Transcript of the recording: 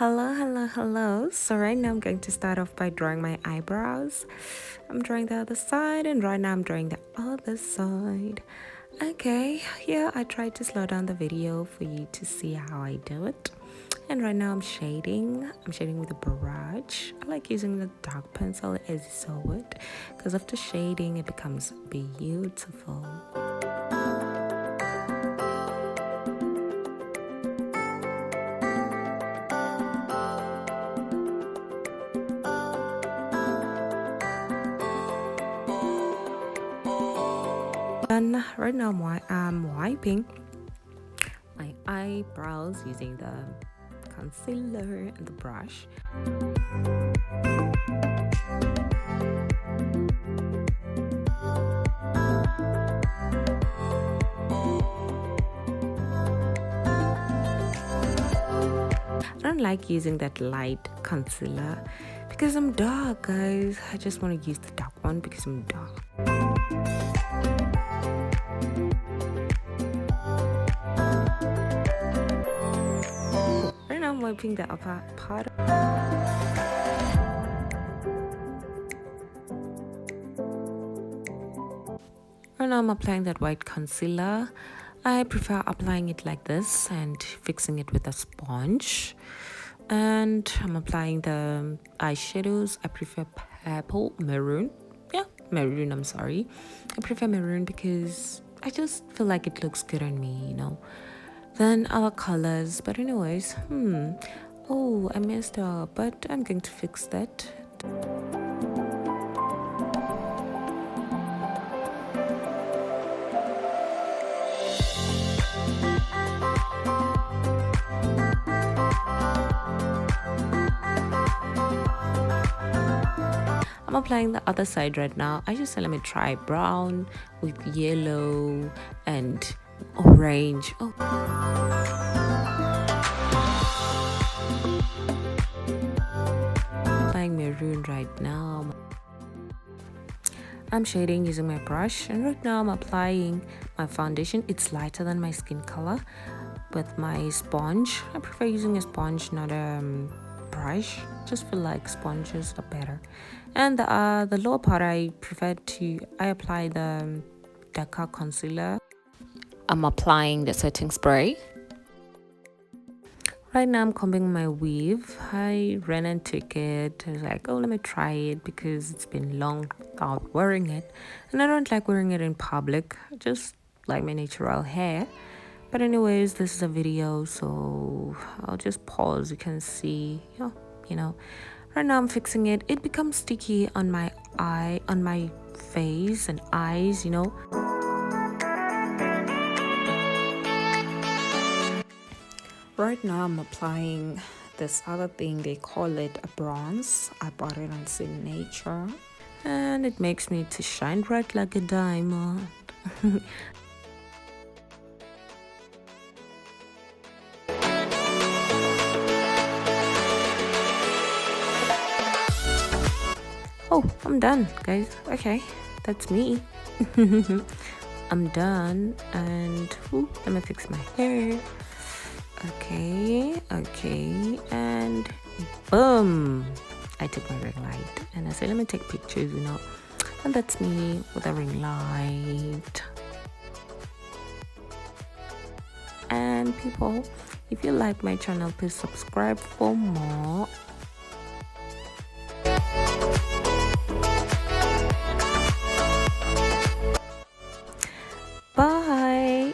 Hello. So right now I'm going to start off by drawing my eyebrows. I'm drawing the other side, and right now I'm drawing the other side. Okay, yeah, I tried to slow down the video for you to see how I do it. And right now I'm shading. I'm shading with a brush. I like using the dark pencil as you saw it, because after shading it becomes beautiful. And right now I'm wiping my eyebrows using the concealer and the brush. I don't like using that light concealer because I'm dark, guys. I just want to use the dark one because I'm dark. Right now I'm wiping the upper part. Right now I'm applying that white concealer. I prefer applying it like this and fixing it with a sponge. And I'm applying the eyeshadows. I prefer purple, maroon. Yeah, maroon, I'm sorry. I prefer maroon because I just feel like it looks good on me, you know. Then other colors. But anyways, oh, I messed up, but I'm going to fix that. I'm applying the other side right now. I just said let me try brown with yellow and orange. Oh. Applying maroon right now. I'm shading using my brush, and right now I'm applying my foundation. It's lighter than my skin color with my sponge. I prefer using a sponge, not a brush. Just feel like sponges are better. And the lower part I apply the darker concealer. I'm applying the setting spray. Right now I'm combing my weave. I ran and took it. I was like, oh, let me try it because it's been long without wearing it, and I don't like wearing it in public. I just like my natural hair. But anyways, this is a video, so I'll just pause. You can see, you know. Right now I'm fixing it. It becomes sticky on my face and eyes, you know. Right now I'm applying this other thing. They call it a bronze. I bought it on Signature, and it makes me to shine bright like a diamond. Oh, I'm done, guys. Okay, that's me. I'm done, and let me fix my hair. Okay, and boom, I took my ring light, and I said let me take pictures, you know. And that's me with a ring light. And people, if you like my channel, please subscribe for more. Bye.